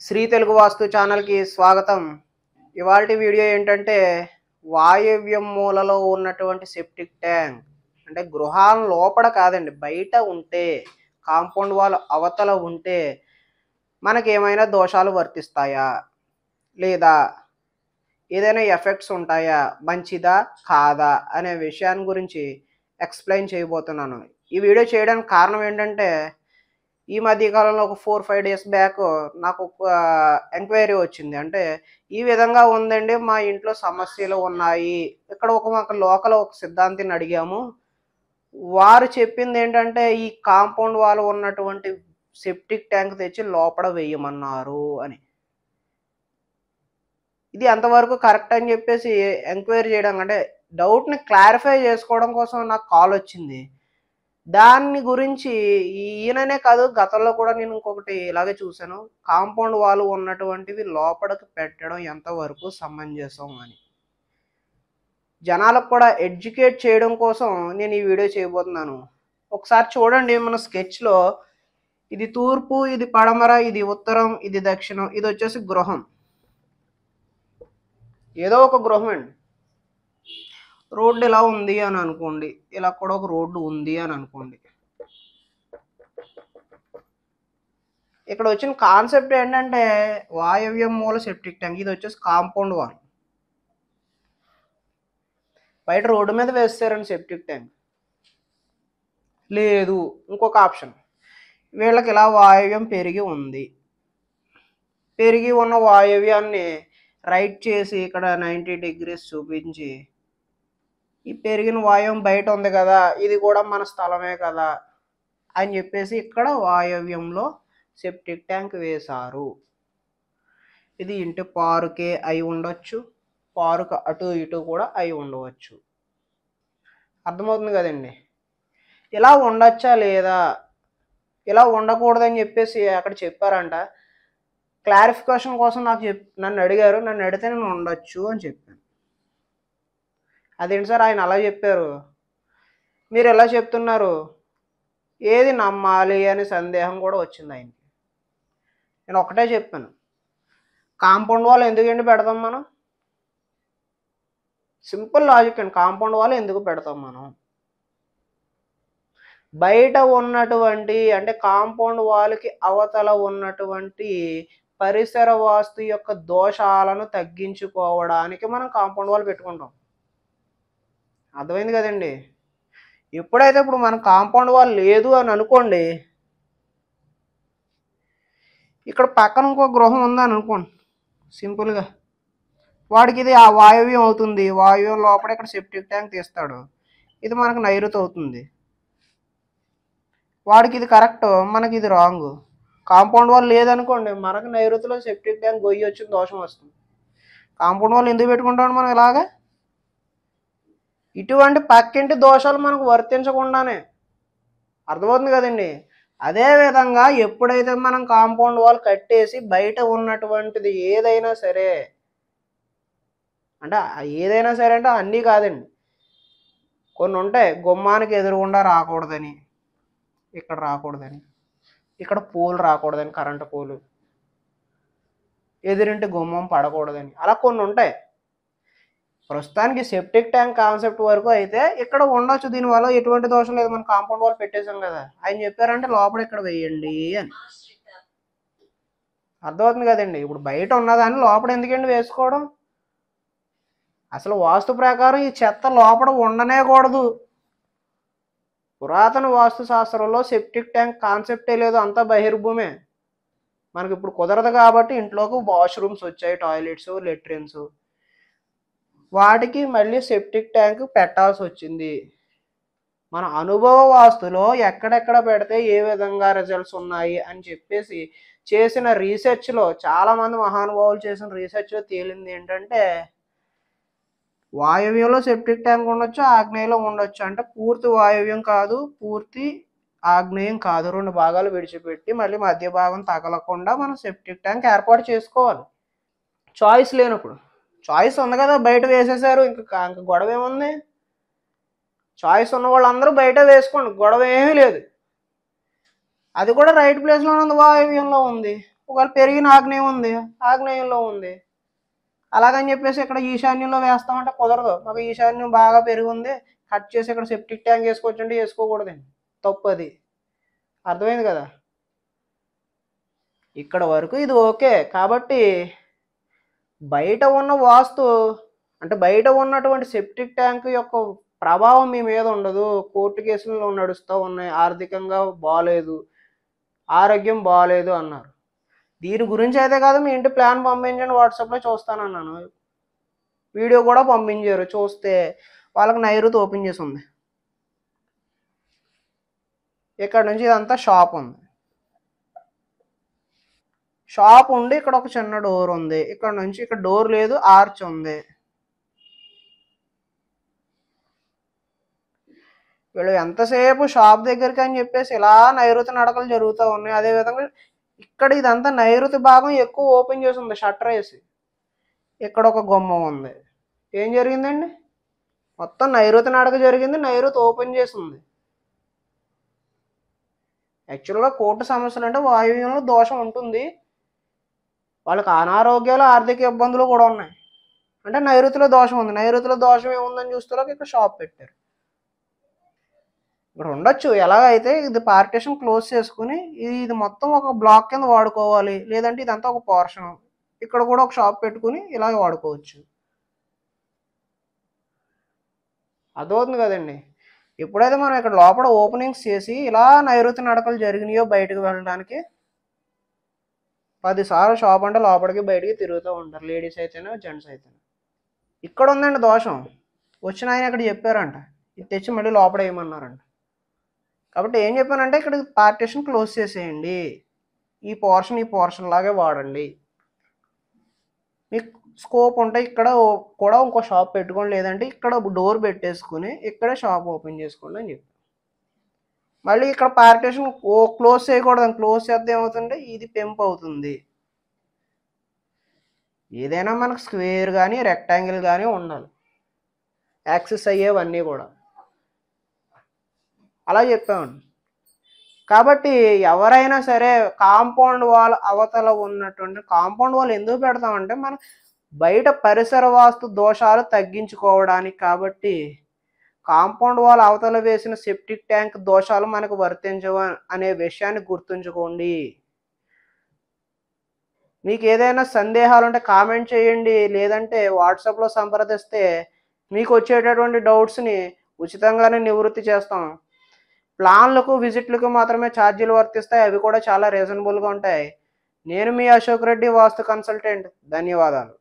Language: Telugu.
శ్రీ తెలుగు వాస్తు ఛానల్కి స్వాగతం. ఇవాల్టి వీడియో ఏంటంటే వాయవ్యం మూలలో ఉన్నటువంటి సెప్టిక్ ట్యాంక్ అంటే గృహాల లోపల కాదండి, బయట ఉంటే కాంపౌండ్ వాల్ అవతల ఉంటే మనకేమైనా దోషాలు వర్తిస్తాయా, లేదా ఏదైనా ఎఫెక్ట్స్ ఉంటాయా, మంచిదా కాదా అనే విషయాన్ని గురించి ఎక్స్ప్లెయిన్ చేయబోతున్నాను. ఈ వీడియో చేయడానికి కారణం ఏంటంటే ఈ మధ్య కాలంలో ఒక 4-5 డేస్ బ్యాక్ నాకు ఒక ఎంక్వైరీ వచ్చింది. అంటే ఈ విధంగా ఉందండి, మా ఇంట్లో సమస్యలు ఉన్నాయి. ఇక్కడ మాకు లోకల్ ఒక సిద్ధాంతిని అడిగాము. వారు చెప్పింది ఏంటంటే ఈ కాంపౌండ్ వాల్ ఉన్నటువంటి సెప్టిక్ ట్యాంక్ తెచ్చి లోపల వేయమన్నారు అని. ఇది ఎంతవరకు కరెక్ట్ అని చెప్పేసి ఎంక్వైరీ చేయడం, అంటే డౌట్ని క్లారిఫై చేసుకోవడం కోసం నాకు కాల్ వచ్చింది. దాన్ని గురించి ఈయననే కాదు, గతంలో కూడా నేను ఇంకొకటి ఇలాగే చూశాను. కాంపౌండ్ వాల్ ఉన్నటువంటివి లోపలికి పెట్టడం ఎంతవరకు సమంజసం అని జనాలకు కూడా ఎడ్యుకేట్ చేయడం కోసం నేను ఈ వీడియో చేయబోతున్నాను. ఒకసారి చూడండి, మన స్కెచ్లో ఇది తూర్పు, ఇది పడమర, ఇది ఉత్తరం, ఇది దక్షిణం, ఇది వచ్చేసి గృహం. ఏదో ఒక గృహం అండి. రోడ్డు ఇలా ఉంది అని అనుకోండి, ఇలా కూడా ఒక రోడ్డు ఉంది అని అనుకోండి. ఇక్కడ వచ్చిన కాన్సెప్ట్ ఏంటంటే వాయవ్యం మూల సెప్టిక్ ట్యాంక్. ఇది వచ్చేసి కాంపౌండ్ వాల్. బయట రోడ్డు మీద వేస్తారండి సెప్టిక్ ట్యాంక్. లేదు, ఇంకొక ఆప్షన్, వీళ్ళకి ఇలా వాయవ్యం పెరిగి ఉంది. పెరిగి ఉన్న వాయవ్యాన్ని రైట్ చేసి ఇక్కడ 90 degrees చూపించి, ఈ పెరిగిన వాయువ్యం బయట ఉంది కదా, ఇది కూడా మన స్థలమే కదా అని చెప్పేసి ఇక్కడ వాయవ్యంలో సెప్టిక్ ట్యాంక్ వేశారు. ఇది ఇంటి పారుకే అయి ఉండొచ్చు, పారుకు అటు ఇటు కూడా అయి ఉండవచ్చు. అర్థమవుతుంది కదండి. ఇలా ఉండొచ్చా లేదా, ఇలా ఉండకూడదని చెప్పేసి అక్కడ చెప్పారంట. క్లారిఫికేషన్ కోసం నన్ను అడిగారు. నన్ను అడిగితే నేను ఉండొచ్చు అని చెప్పాను. అదేంటి సార్ ఆయన అలా చెప్పారు, మీరు ఎలా చెప్తున్నారు, ఏది నమ్మాలి అనే సందేహం కూడా వచ్చింది ఆయనకి. నేను ఒకటే చెప్పాను, కాంపౌండ్ వాల్ ఎందుకండి పెడతాం మనం? సింపుల్ లాజిక్ అండి. కాంపౌండ్ వాల్ ఎందుకు పెడతాం మనం? బయట ఉన్నటువంటి అంటే కాంపౌండ్ వాల్కి అవతల ఉన్నటువంటి పరిసర వాస్తు యొక్క దోషాలను తగ్గించుకోవడానికి మనం కాంపౌండ్ వాల్ పెట్టుకుంటాం. అర్థమైంది కదండి. ఎప్పుడైతే ఇప్పుడు మన కాంపౌండ్ వాల్ లేదు అని అనుకోండి, ఇక్కడ పక్కన ఇంకో గృహం ఉందని అనుకోండి, సింపుల్గా వాడికి ఇది ఆ వాయువ్యం అవుతుంది. వాయువ్యం లోపల ఇక్కడ సెప్టిక్ ట్యాంక్ తీస్తాడు, ఇది మనకు నైరుతి అవుతుంది. వాడికి ఇది కరెక్ట్, మనకి ఇది రాంగ్. కాంపౌండ్ వాల్ లేదనుకోండి, మనకు నైరుతిలో సెప్టిక్ ట్యాంక్ గొయ్యి వచ్చిన దోషం వస్తుంది. కాంపౌండ్ వాల్ ఎందుకు పెట్టుకుంటాం మనం ఇలాగా? ఇటువంటి పక్కింటి దోషాలు మనకు వర్తించకుండానే. అర్థమవుతుంది కదండి. అదేవిధంగా ఎప్పుడైతే మనం కాంపౌండ్ వాల్ కట్టేసి బయట ఉన్నటువంటిది ఏదైనా సరే, అంటే ఏదైనా సరే అంటే అన్నీ కాదండి, కొన్ని ఉంటాయి. గుమ్మానికి ఎదురుగుండా రాకూడదని, ఇక్కడ రాకూడదని, ఇక్కడ పోల్ రాకూడదని, కరెంటు పోలు, ఎదురింటి గుమ్మం పడకూడదని, అలా కొన్ని ఉంటాయి. ప్రస్తుతానికి సెప్టిక్ ట్యాంక్ కాన్సెప్ట్ వరకు అయితే ఇక్కడ ఉండొచ్చు. దీనివల్ల ఎటువంటి దోషం లేదు, మనం కాంపౌండ్ వాల్ పెట్టేసాం కదా. ఆయన చెప్పారంటే లోపల ఇక్కడ వేయండి అని. అర్థమవుతుంది కదండి. ఇప్పుడు బయట ఉన్నదాన్ని లోపల ఎందుకండి వేసుకోవడం? అసలు వాస్తు ప్రకారం ఈ చెత్త లోపల ఉండనే కూడదు. పురాతన వాస్తు శాస్త్రంలో సెప్టిక్ ట్యాంక్ కాన్సెప్టే లేదు, అంతా బహిర్భూమే. మనకి ఇప్పుడు కుదరదు కాబట్టి ఇంట్లోకి వాష్రూమ్స్ వచ్చాయి, టాయిలెట్స్, లెట్రిన్స్, వాటికి మళ్ళీ సెప్టిక్ ట్యాంక్ పెట్టాల్సి వచ్చింది. మన అనుభవ వాస్తులో ఎక్కడెక్కడ పెడితే ఏ విధంగా రిజల్ట్స్ ఉన్నాయి అని చెప్పేసి చేసిన రీసెర్చ్లో, చాలామంది మహానుభావులు చేసిన రీసెర్చ్లో తేలింది ఏంటంటే వాయువ్యంలో సెప్టిక్ ట్యాంక్ ఉండొచ్చు, ఆగ్నేయంలో ఉండొచ్చు. అంటే పూర్తి వాయువ్యం కాదు, పూర్తి ఆగ్నేయం కాదు, 2 భాగాలు విడిచిపెట్టి మళ్ళీ మధ్య భాగం తగలకుండా మనం సెప్టిక్ ట్యాంక్ ఏర్పాటు చేసుకోవాలి. చాయిస్ లేనప్పుడు. చాయిస్ ఉంది కదా, బయట వేసేసారు, ఇంకా గొడవ ఏముంది? చాయిస్ ఉన్న వాళ్ళందరూ బయట వేసుకోండి, గొడవ ఏమీ లేదు. అది కూడా రైట్ ప్లేస్లో ఉంది, వాయువ్యంలో ఉంది. ఒకవేళ పెరిగిన ఆగ్నేయం ఉంది, ఆగ్నేయంలో ఉంది. అలాగని చెప్పేసి ఇక్కడ ఈశాన్యంలో వేస్తామంటే కుదరదు. మాకు ఈశాన్యం బాగా పెరిగి ఉంది, కట్ చేసి ఇక్కడ సెప్టిక్ ట్యాంక్ వేసుకోవచ్చు అంటే వేసుకోకూడదండి, తప్పు అది. అర్థమైంది కదా? ఇక్కడ వరకు ఇది ఓకే. కాబట్టి బయట ఉన్న వాస్తు అంటే బయట ఉన్నటువంటి సెప్టిక్ ట్యాంక్ యొక్క ప్రభావం మీ మీద ఉండదు. కోర్టు కేసులలో నడుస్తూ ఉన్నాయి, ఆర్థికంగా బాగాలేదు, ఆరోగ్యం బాగాలేదు అన్నారు. దీని గురించి అయితే కాదు, మీ ఇంటి ప్లాన్ పంపించండి, వాట్సాప్లో చూస్తానన్నాను. వీడియో కూడా పంపించారు, చూస్తే వాళ్ళకి నైరుతి ఓపెన్ చేసి ఉంది. ఇక్కడ నుంచి ఇదంతా షాప్ ఉంది, షాప్ ఉండి ఇక్కడ ఒక చిన్న డోర్ ఉంది, ఇక్కడ నుంచి ఇక్కడ డోర్ లేదు, ఆర్చ్ ఉంది. వీళ్ళు ఎంతసేపు షాప్ దగ్గరికి అని చెప్పేసి ఇలా నైరుతి నడకలు జరుగుతూ ఉన్నాయి. అదేవిధంగా ఇక్కడ ఇదంతా నైరుతి భాగం ఎక్కువ ఓపెన్ చేసి ఉంది, షట్టర్ వేసి. ఇక్కడ ఒక గుమ్మం ఉంది. ఏం జరిగిందండి? మొత్తం నైరుతి నడక జరిగింది, నైరుతి ఓపెన్ చేసి ఉంది. యాక్చువల్గా కోర్టు సమస్యలు అంటే వాయువ్యంలో దోషం ఉంటుంది, వాళ్ళకి అనారోగ్యాలు, ఆర్థిక ఇబ్బందులు కూడా ఉన్నాయి. అంటే నైరుతిలో దోషం ఉంది, నైరుతిలో దోషం ఏముందని చూస్తే ఇక్కడ షాప్ పెట్టారు. ఇక్కడ ఉండొచ్చు. ఎలాగైతే ఇది పార్టీషన్ క్లోజ్ చేసుకుని ఇది మొత్తం ఒక బ్లాక్ కింద వాడుకోవాలి, లేదంటే ఇదంతా ఒక పోర్షన్, ఇక్కడ కూడా ఒక షాప్ పెట్టుకుని ఇలాగ వాడుకోవచ్చు. అర్థమవుతుంది కదండి? ఎప్పుడైతే మనం ఇక్కడ లోపల ఓపెనింగ్స్ చేసి ఇలా నైరుతి నడకలు జరిగినాయో బయటకు వెళ్ళడానికి 10 సార్లు షాప్ అంటే లోపలికి బయటికి తిరుగుతూ ఉంటారు, లేడీస్ అయితేనే జెంట్స్ అయితేనే. ఇక్కడ ఉందండి దోషం, వచ్చిన ఆయన ఇక్కడ చెప్పారంట, ఇది తెచ్చి మళ్ళీ లోపల వేయమన్నారంట. కాబట్టి ఏం చెప్పానంటే ఇక్కడ పార్టీషన్ క్లోజ్ చేసేయండి, ఈ పోర్షన్ లాగే వాడండి. మీకు స్కోప్ ఉంటే ఇక్కడ కూడా ఇంకో షాప్ పెట్టుకోండి, లేదంటే ఇక్కడ డోర్ పెట్టేసుకుని ఇక్కడే షాప్ ఓపెన్ చేసుకోండి అని చెప్పి. మళ్ళీ ఇక్కడ పార్టీషన్ క్లోజ్ చేయకూడదు, క్లోజ్ చేస్తే ఏమవుతుందంటే ఇది పెంపు అవుతుంది. ఏదైనా మనకు స్క్వేర్ కానీ రెక్టాంగిల్ కానీ ఉండాలి, యాక్సెస్ అయ్యేవన్నీ కూడా. అలా చెప్పామండి. కాబట్టి ఎవరైనా సరే కాంపౌండ్ వాల్ అవతల ఉన్నటువంటి కాంపౌండ్ వాల్ ఎందుకు పెడతామంటే మన బయట పరిసర వాస్తు దోషాలు తగ్గించుకోవడానికి. కాబట్టి కాంపౌండ్ వాల్ అవతల వేసిన సెప్టిక్ ట్యాంక్ దోషాలు మనకు వర్తించవు అనే విషయాన్ని గుర్తుంచుకోండి. మీకు ఏదైనా సందేహాలు ఉంటే కామెంట్ చేయండి, లేదంటే వాట్సాప్లో సంప్రదిస్తే మీకు వచ్చేటటువంటి డౌట్స్ని ఉచితంగానే నివృత్తి చేస్తాం. ప్లాన్లకు విజిట్లకు మాత్రమే ఛార్జీలు వర్తిస్తాయి, అవి కూడా చాలా రీజనబుల్గా ఉంటాయి. నేను మీ అశోక్ రెడ్డి, వాస్తు కన్సల్టెంట్. ధన్యవాదాలు.